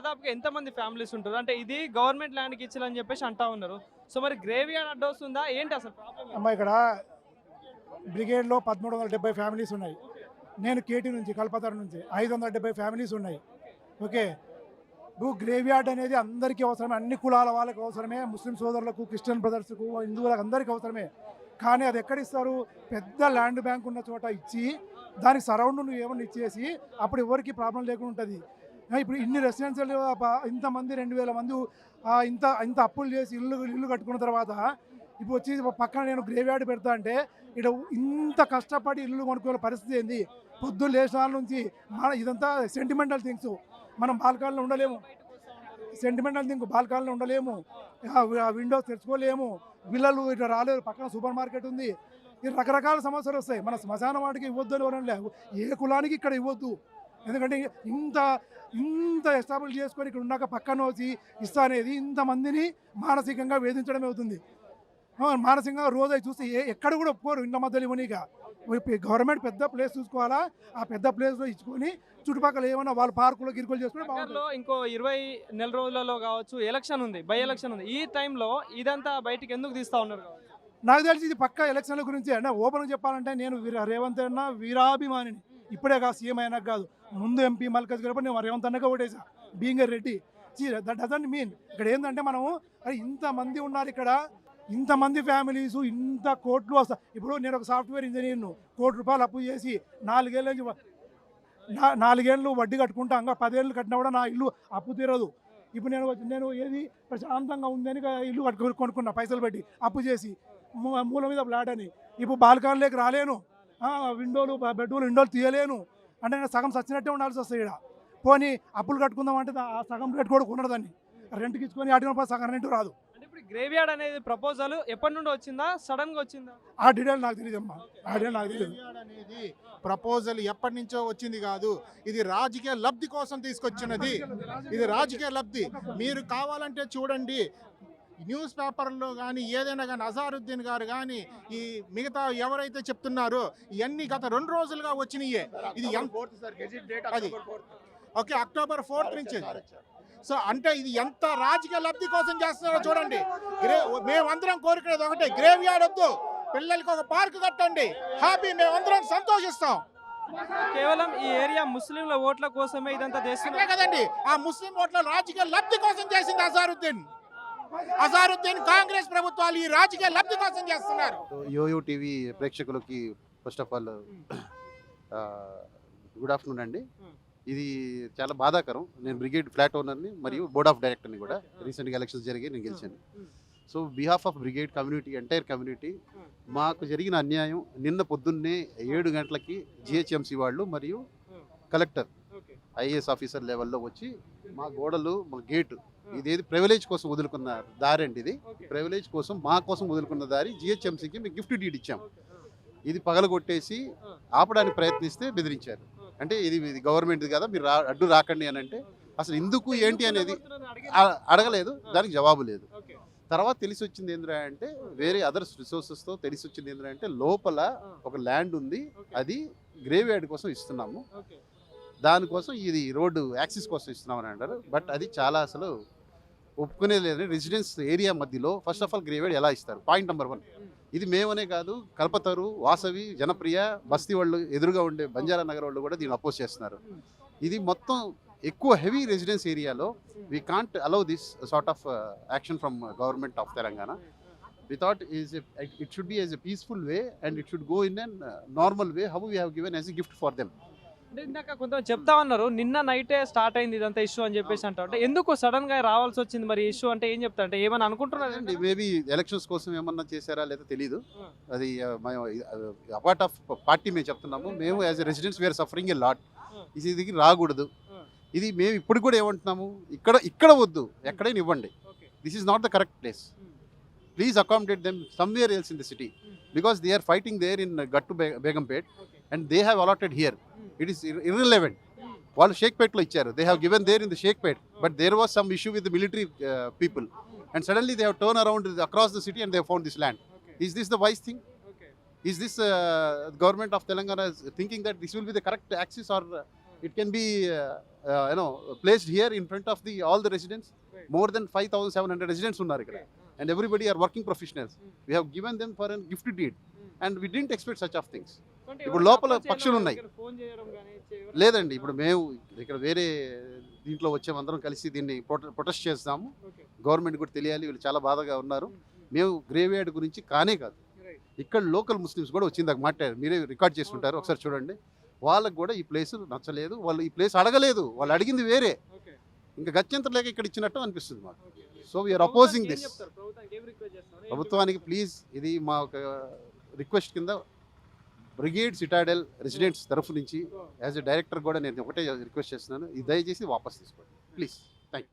దాదాపుగా ఎంతమంది ఫ్యామిలీస్ ఉంటారు? అంటే ఇది గవర్నమెంట్ ల్యాండ్‌కి ఇచ్చిరని చెప్పేసి అంటా ఉన్నారు. సో మరి గ్రేవ్ యార్డ్ అడ్డొస్తుందా? ఏంటి అసలు ప్రాబ్లమ్ ఏంటి? అమ్మ ఇక్కడ బ్రిగేడ్లో 1370 ఫ్యామిలీస్ ఉన్నాయి. నేను కేటీ నుంచి కల్పతరు నుంచి 570 ఫ్యామిలీస్ ఉన్నాయి. ఓకే, ఇప్పుడు గ్రేవ్ యార్డ్ అనేది అందరికీ అవసరమే, అన్ని కులాల వాళ్ళకి అవసరమే, ముస్లిం సోదరులకు, క్రిస్టియన్ బ్రదర్స్కు, హిందువులకు అందరికీ అవసరమే. కానీ అది ఎక్కడ ఇస్తారు? పెద్ద ల్యాండ్ బ్యాంక్ ఉన్న చోట ఇచ్చి దానికి సరౌండ్ నువ్వు ఏమన్నా ఇచ్చేసి అప్పుడు ఎవరికి ప్రాబ్లం లేకుండా ఉంటుంది. ఇప్పుడు ఇన్ని రెసిడెన్షియల్ ఇంతమంది 2000 మంది ఇంత ఇంత అప్పులు చేసి ఇల్లు కట్టుకున్న తర్వాత ఇప్పుడు వచ్చి పక్కన నేను గ్రేవ్ యార్డ్ పెడతా అంటే ఇక్కడ ఇంత కష్టపడి ఇల్లు కొనుక్కునే పరిస్థితి ఏంది? పొద్దున్న లేచిన నుంచి ఇదంతా సెంటిమెంటల్ థింగ్స్. మనం బాల్కాల్లో ఉండలేము, సెంటిమెంటల్ థింగ్ బాల్కాల్లో ఉండలేము, విండోస్ తెచ్చుకోలేము, పిల్లలు ఇట్లా రాలేరు, పక్కన సూపర్ మార్కెట్ ఉంది. ఈ రకరకాల సమస్యలు వస్తాయి. మన శ్మశాన వాటికి ఇవ్వద్దు అని ఎవరైనా లేవు, ఏ కులానికి ఇక్కడ ఇవ్వద్దు. ఎందుకంటే ఇంత ఇంత ఎస్టాబ్లిష్ చేసుకొని ఇక్కడ ఉన్నాక పక్కన వచ్చి ఇస్తా అనేది ఇంతమందిని మానసికంగా వేధించడం అవుతుంది. మానసికంగా రోజు అవి చూస్తే ఎక్కడ కూడా ఒప్పుకోరు ఇంత మధ్యలో ఇవ్వనిక. గవర్నమెంట్ పెద్ద ప్లేస్ చూసుకోవాలా, ఆ పెద్ద ప్లేస్లో ఇచ్చుకొని చుట్టుపక్కల ఏమన్నా వాళ్ళు పార్కులో గిరుకులు చేసుకుని దగ్గరలో ఇంకో 20 నెల రోజులలో కావచ్చు ఎలక్షన్ ఉంది, బై ఎలక్షన్ ఉంది. ఈ టైంలో ఇదంతా బయటికి ఎందుకు తీస్తా ఉన్నారు కావచ్చు? నాకు తెలిసి ఇది పక్క ఎలక్షన్ల గురించి. అంటే ఓపెన్గా చెప్పాలంటే నేను రేవంత్ అన్న వీరాభిమానిని. ఇప్పుడే కాదు, సీఎం అయినాక కాదు, ముందు ఎంపీ మల్కజ్ గడప నేను రేవంత్ అన్నగా ఓటేసా being a Reddy. That doesn't mean ఇక్కడ ఏంటంటే మనము ఇంతమంది ఉన్నారు, ఇక్కడ ఇంతమంది ఫ్యామిలీసు, ఇంత కోట్లు వస్తా. ఇప్పుడు నేను ఒక సాఫ్ట్వేర్ ఇంజనీర్ను, ₹1,00,00,000 అప్పు చేసి 4 ఏళ్ళ నుంచి 4 ఏళ్ళు వడ్డీ కట్టుకుంటా, ఇంకా 10 ఏళ్ళు కట్టినా కూడా నా ఇల్లు అప్పు తీరదు. ఇప్పుడు నేను ఏది ప్రశాంతంగా ఉందని ఇల్లు కొనుక్కున్నా పైసలు పెట్టి అప్పు చేసి మూల మీద ఫ్లాట్ అని. ఇప్పుడు బాల్కాన్లోకి రాలేను, విండోలు బెడ్రూమ్ విండోలు తీయలేను. అంటే నేను సగం సచ్చినట్టే ఉండాల్సి వస్తుంది. ఇక్కడ పోనీ అప్పులు కట్టుకుందాం అంటే ఆ సగం రేట్ కూడా కొనరు, దాన్ని రెంట్కి ఇచ్చుకొని అడిగిన సగం రెంట్ రాదు. అంటే ఇప్పుడు గ్రేవ్ యార్డ్ అనేది ప్రపోజల్ ఎప్పటి నుండి వచ్చిందా, సడన్ గా వచ్చిందా? ఆ డీటెయిల్ నాకు తెలియదమ్మా, ఆ డీటెయిల్ నాకు తెలియదు. అనేది ప్రపోజల్ ఎప్పటి నుంచో వచ్చింది కాదు, ఇది రాజకీయ లబ్ధి కోసం తీసుకొచ్చినది. ఇది రాజకీయ లబ్ధి. మీరు కావాలంటే చూడండి, న్యూస్ పేపర్లో కానీ ఏదైనా కానీ అజారుద్దీన్ గారు కానీ ఈ మిగతా ఎవరైతే చెప్తున్నారో ఇవన్నీ గత 2 రోజులుగా వచ్చినాయే. ఇది అది ఓకే, October 4th నుంచి. సో అంటే ఇది ఎంత రాజకీయ లబ్ధి కోసం చేస్తున్నారో చూడండి. మేమందరం కోరుకునేది ఒకటే, గ్రేవ్ యార్డ్ వద్దు, పిల్లలకి ఒక పార్క్ కట్టండి, హ్యాపీ, మేమందరం సంతోషిస్తాం. కేవలం ఈ ఏరియా ముస్లింల ఓట్ల కోసమే ఇదంతా చేస్తున్నారు కదండి. ఆ ముస్లిం ఓట్ల రాజకీయ లబ్ధి కోసం చేసింది అజారుద్దీన్ కాంగ్రెస్ ప్రభుత్వాలు ఈ రాజకీయ లబ్ధి కోసం చేస్తున్నారు. యోయో టీవీ ప్రేక్షకులకి first of all good afternoon అండి. ఇది చాలా బాధాకరం. నేను బ్రిగేడ్ ఫ్లాట్ ఓనర్ని మరియు బోర్డ్ ఆఫ్ డైరెక్టర్ని కూడా. రీసెంట్గా ఎలక్షన్స్ జరిగాయి, నేను గెలిచాను. So behalf of brigade community, entire community, మాకు జరిగిన అన్యాయం నిన్న పొద్దున్నే 7 గంటలకి జిహెచ్ఎంసీ వాళ్ళు మరియు కలెక్టర్ ఐఏఎస్ ఆఫీసర్ లెవెల్లో వచ్చి మా గోడలు, మా గేటు, ఇదేది ప్రివిలేజ్ కోసం వదులుకున్న దారి అండి. ఇది ప్రివిలేజ్ కోసం, మా కోసం వదులుకున్న దారి జిహెచ్ఎంసీకి మేము గిఫ్ట్ డీడ్ ఇచ్చాం. ఇది పగలగొట్టేసి ఆపడానికి ప్రయత్నిస్తే బెదిరించారు. అంటే ఇది గవర్నమెంట్ది కదా, మీరు అడ్డు రాకండి అని. అంటే అసలు ఎందుకు ఏంటి అనేది అడగలేదు, దానికి జవాబు లేదు. తర్వాత తెలిసి వచ్చింది ఏంద్రా అంటే, వేరే అదర్స్ రిసోర్సెస్తో తెలిసి వచ్చింది ఏంద్రా అంటే, లోపల ఒక ల్యాండ్ ఉంది, అది గ్రేవ్ యార్డ్ కోసం ఇస్తున్నాము, దానికోసం ఇది రోడ్డు యాక్సిస్ కోసం ఇస్తున్నామని అంటారు. బట్ అది చాలా అసలు ఒప్పుకునేది లేదు. రెసిడెన్స్ ఏరియా మధ్యలో first of all grave yard ఎలా ఇస్తారు? Point number 1. ఇది మేమనే కాదు, కల్పతరు, వాసవి, జనప్రియ, బస్తీ వాళ్ళు, ఎదురుగా ఉండే బంజారా నగర్ వాళ్ళు కూడా దీన్ని అపోజ్ చేస్తున్నారు. ఇది మొత్తం ఎక్కువ హెవీ రెసిడెన్స్ ఏరియాలో we can't allow this sort of action from government of Telangana. We thought it should be as a peaceful way and it should go in a normal way, how we have given as a gift for them. అంటే ఇందాక కొంతమంది చెప్తా ఉన్నారు, నిన్న నైటే start అయింది ఇదంతా issue అని చెప్పేసి అంటారు. అంటే ఎందుకు సడన్ గా రావాల్సి వచ్చింది మరి ఇష్యూ? అంటే ఏం చెప్తా, అంటే ఏమని అనుకుంటున్నారు? మేబీ ఎలక్షన్స్ కోసం ఏమన్నా చేశారా లేదా తెలీదు. అది అపార్ట్ ఆఫ్ పార్టీ మేము చెప్తున్నాము, మేము as a residents we are suffering a lot. ఇది రాకూడదు. ఇది మేము ఇప్పుడు కూడా ఏమంటున్నాము, ఇక్కడ వద్దు, ఎక్కడైనా ఇవ్వండి. This is not the correct place. Please accommodate them somewhere else in the city, because they are fighting there in Gattu Begumpet and they have allotted here. It is irrelevant. వాళ్ళు షేక్పేట్లో ఇచ్చారు, they have given there in the Sheikhpet, but there was some issue with the military people and suddenly they have turned around across the city and they have found this land. Is this the wise thing? Is this government of Telangana is thinking that this will be the correct axis, or It can be placed here in front of all the residents. Right. More than 5,700 residents unnaru ikkada, and everybody are working professionals. We have given them for a gift deed, and we didn't expect such of things. ఇప్పుడు లోపల పక్షులు ఉన్నాయి. Phone చేయడం కానీ లేదండి, ఇప్పుడు మేము ఇక్కడ వేరే దీంట్లో వచ్చామందరం కలిసి దీన్ని ప్రొటెస్ట్ చేస్తాము. ఓకే. గవర్నమెంట్ కూడా తెలియాలి, వీళ్ళు చాలా బాధగా ఉన్నారు. మేము గ్రేవ్ యార్డ్ గురించి కానే కాదు, రైట్. ఇక్కడ లోకల్ ముస్లిమ్స్ కూడా వచ్చిందాక మాట్లాడారు, మీరే రికార్డ్ చేసుకుంటారు, ఒకసారి చూడండి. వాళ్ళకు కూడా ఈ ప్లేస్ నచ్చలేదు, వాళ్ళు ఈ ప్లేస్ అడగలేదు, వాళ్ళు అడిగింది వేరే. ఓకే. ఇంకా గత్యంతరం లేక ఇక్కడ ఇచ్చినట్టు అనిపిస్తుంది మాకు. ఓకే. సో వీఆర్ అపోజింగ్ ప్రభుత్వానికి ఏం దిస్. చెప్తారు? ప్రభుత్వానికి ఏం రిక్వెస్ట్ చేస్తారు? ప్రభుత్వానికి ప్లీజ్, ఇది మా ఒక రిక్వెస్ట్ కింద బ్రిగేడ్ సిటాడెల్ రెసిడెంట్స్ తరఫు నుంచి యాజ్ ఎ డైరెక్టర్ కూడా నేను ఒకటే రిక్వెస్ట్ చేస్తున్నాను, ఇది దయచేసి వాపస్ తీసుకోండి ప్లీజ్. Thank you.